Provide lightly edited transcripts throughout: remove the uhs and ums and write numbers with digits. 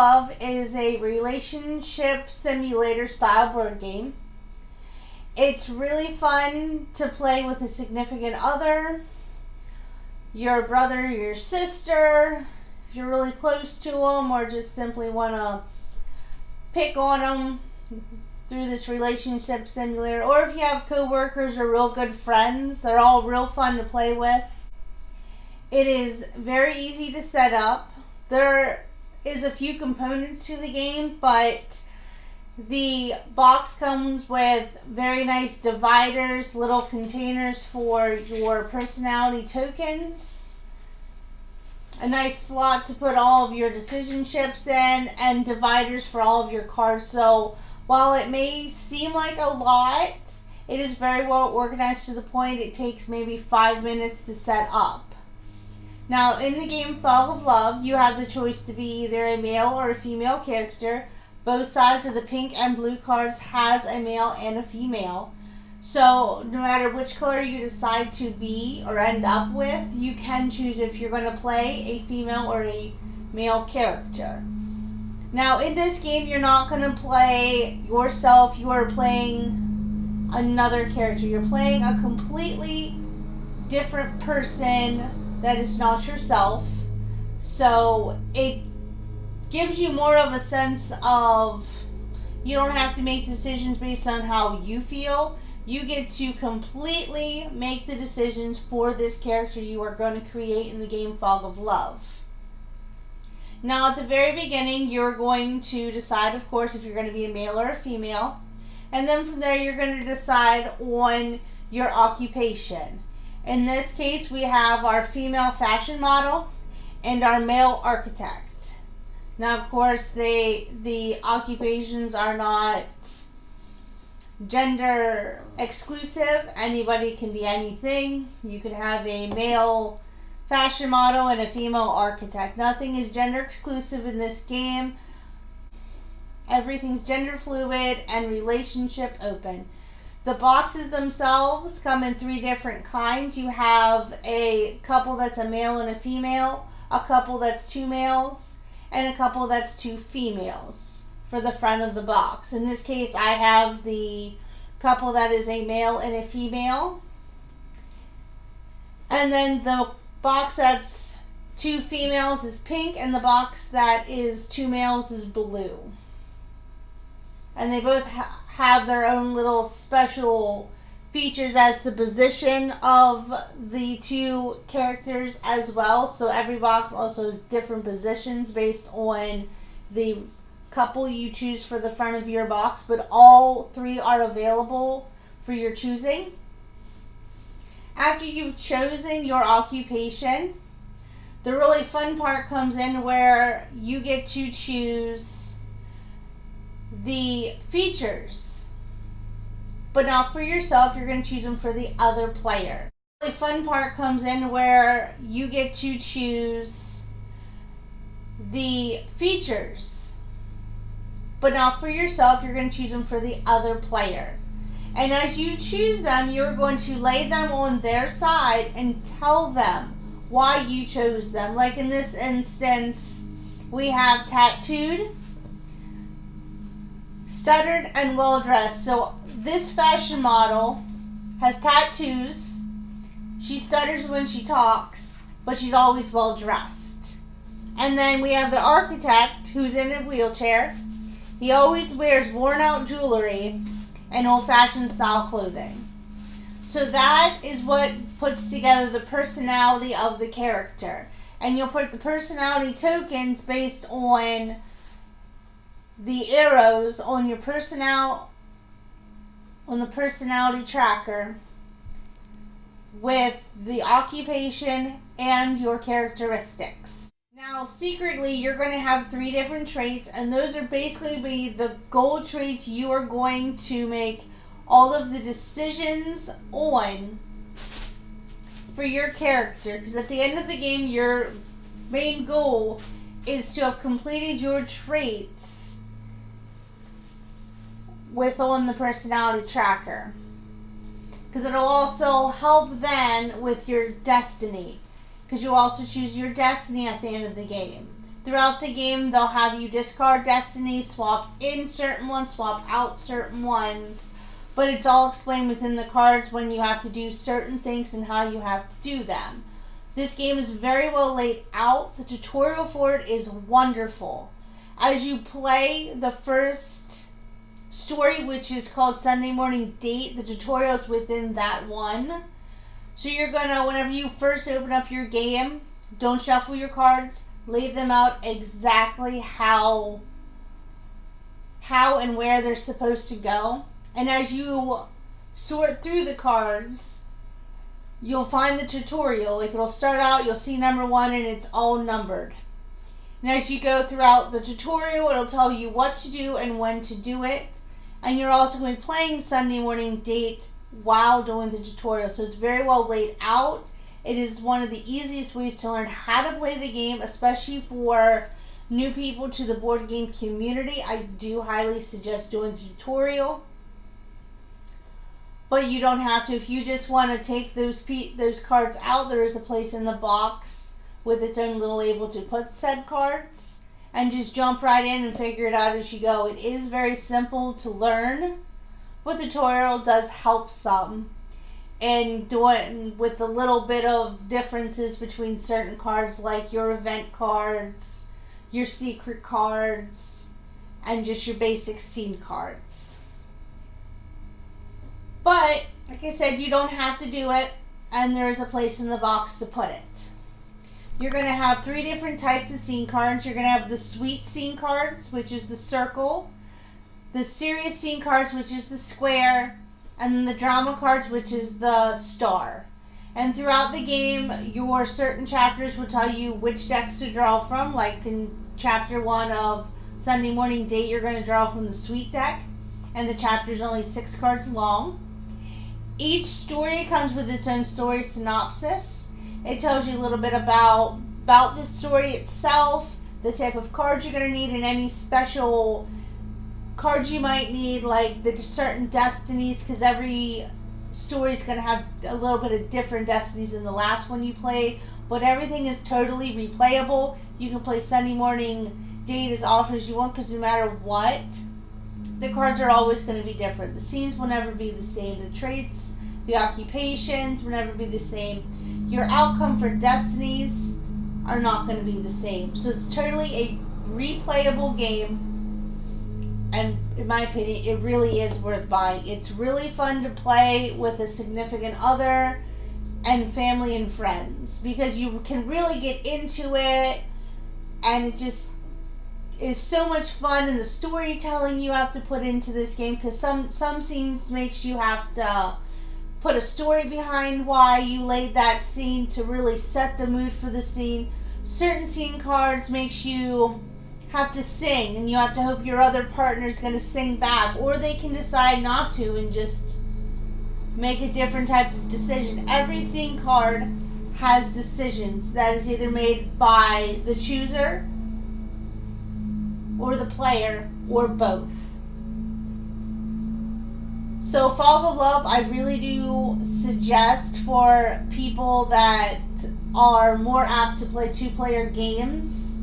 Love is a relationship simulator style board game. It's really fun to play with a significant other, your brother, your sister, if you're really close to them, or just simply want to pick on them through this relationship simulator, or if you have coworkers or real good friends. They're all real fun to play with. It is very easy to set up. There is a few components to the game, but the box comes with very nice dividers, little containers for your personality tokens, a nice slot to put all of your decision chips in, and dividers for all of your cards. So while it may seem like a lot, it is very well organized to the point it takes maybe 5 minutes to set up. Now, in the game Fog of Love, you have the choice to be either a male or a female character. Both sides of the pink and blue cards has a male and a female. So no matter which color you decide to be or end up with, you can choose if you're going to play a female or a male character. Now, in this game, you're not going to play yourself. You are playing another character. You're playing a completely different person that is not yourself. So it gives you more of a sense of, you don't have to make decisions based on how you feel. You get to completely make the decisions for this character you are going to create in the game Fog of Love. Now, at the very beginning, you're going to decide, of course, if you're going to be a male or a female. And then from there, you're going to decide on your occupation. In this case, we have our female fashion model and our male architect. Now, of course, the occupations are not gender exclusive. Anybody can be anything. You could have a male fashion model and a female architect. Nothing is gender exclusive in this game. Everything's gender fluid and relationship open. The boxes themselves come in 3 different kinds. You have a couple that's a male and a female, a couple that's 2 males, and a couple that's 2 females for the front of the box. In this case, I have the couple that is a male and a female. And then the box that's 2 females is pink, and the box that is 2 males is blue. And they both have their own little special features as the position of the 2 characters as well. So every box also has different positions based on the couple you choose for the front of your box, but all 3 are available for your choosing. After you've chosen your occupation, the really fun part comes in where you get to choose the features, but not for yourself. You're going to choose them for the other player. The fun part comes in where you get to choose the features, but not for yourself. You're going to choose them for the other player. And as you choose them, you're going to lay them on their side and tell them why you chose them. Like in this instance, we have tattooed, stuttered, and well-dressed. So this fashion model has tattoos. She stutters when she talks, but she's always well-dressed. And then we have the architect, who's in a wheelchair. He always wears worn-out jewelry and old-fashioned style clothing. So that is what puts together the personality of the character. And you'll put the personality tokens based on the arrows on your on the personality tracker with the occupation and your characteristics. Now, secretly, you're going to have 3 different traits, and those are basically be the goal traits you are going to make all of the decisions on for your character. Because at the end of the game, your main goal is to have completed your traits on the personality tracker. Because it'll also help then with your destiny. Because you also choose your destiny at the end of the game. Throughout the game, they'll have you discard destinies, swap in certain ones, swap out certain ones. But it's all explained within the cards when you have to do certain things and how you have to do them. This game is very well laid out. The tutorial for it is wonderful. As you play the first story, which is called Sunday Morning Date, the tutorial is within that one. So you're going to, whenever you first open up your game, don't shuffle your cards. Lay them out exactly how and where they're supposed to go. And as you sort through the cards, you'll find the tutorial. Like, it'll start out, you'll see number 1, and it's all numbered. And as you go throughout the tutorial, it'll tell you what to do and when to do it. And you're also going to be playing Sunday Morning Date while doing the tutorial. So it's very well laid out. It is one of the easiest ways to learn how to play the game, especially for new people to the board game community. I do highly suggest doing the tutorial. But you don't have to. If you just want to take those cards out, there is a place in the box with its own little label to put said cards. And just jump right in and figure it out as you go. It is very simple to learn, but the tutorial does help some. And doing with a little bit of differences between certain cards, like your event cards, your secret cards, and just your basic scene cards. But, like I said, you don't have to do it, and there's a place in the box to put it. You're going to have 3 different types of scene cards. You're going to have the sweet scene cards, which is the circle, the serious scene cards, which is the square, and then the drama cards, which is the star. And throughout the game, your certain chapters will tell you which decks to draw from. Like in chapter 1 of Sunday Morning Date, you're going to draw from the sweet deck. And the chapter is only 6 cards long. Each story comes with its own story synopsis. It tells you a little bit about the story itself, the type of cards you're going to need, and any special cards you might need, like the certain destinies, because every story is going to have a little bit of different destinies than the last one you played. But everything is totally replayable. You can play Sunday Morning Date as often as you want, because no matter what, the cards are always going to be different. The scenes will never be the same. The traits, the occupations will never be the same. Your outcome for destinies are not going to be the same. So it's totally a replayable game. And in my opinion, it really is worth buying. It's really fun to play with a significant other and family and friends, because you can really get into it, and it just is so much fun. And the storytelling you have to put into this game, because some scenes makes you have to put a story behind why you laid that scene to really set the mood for the scene. Certain scene cards makes you have to sing, and you have to hope your other partner is going to sing back, or they can decide not to and just make a different type of decision. Every scene card has decisions that is either made by the chooser or the player, or both. So Fog of Love, I really do suggest for people that are more apt to play 2-player games.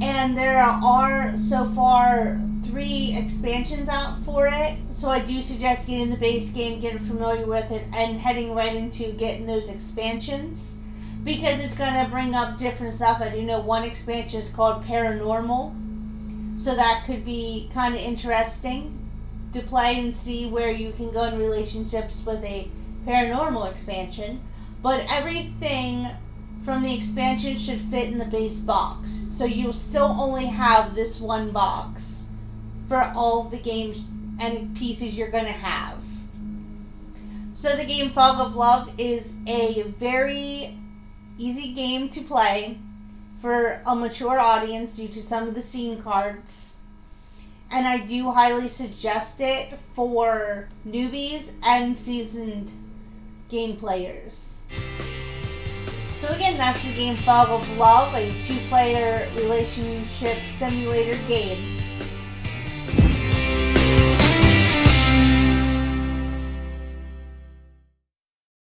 And there are so far 3 expansions out for it. So I do suggest getting the base game, getting familiar with it, and heading right into getting those expansions, because it's going to bring up different stuff. I do know one expansion is called Paranormal, so that could be kind of interesting to play and see where you can go in relationships with a paranormal expansion. But everything from the expansion should fit in the base box, so you'll still only have this one box for all the games and pieces you're going to have. So the game Fog of Love is a very easy game to play for a mature audience due to some of the scene cards, and I do highly suggest it for newbies and seasoned game players. So again, that's the game Fog of Love, a 2-player relationship simulator game.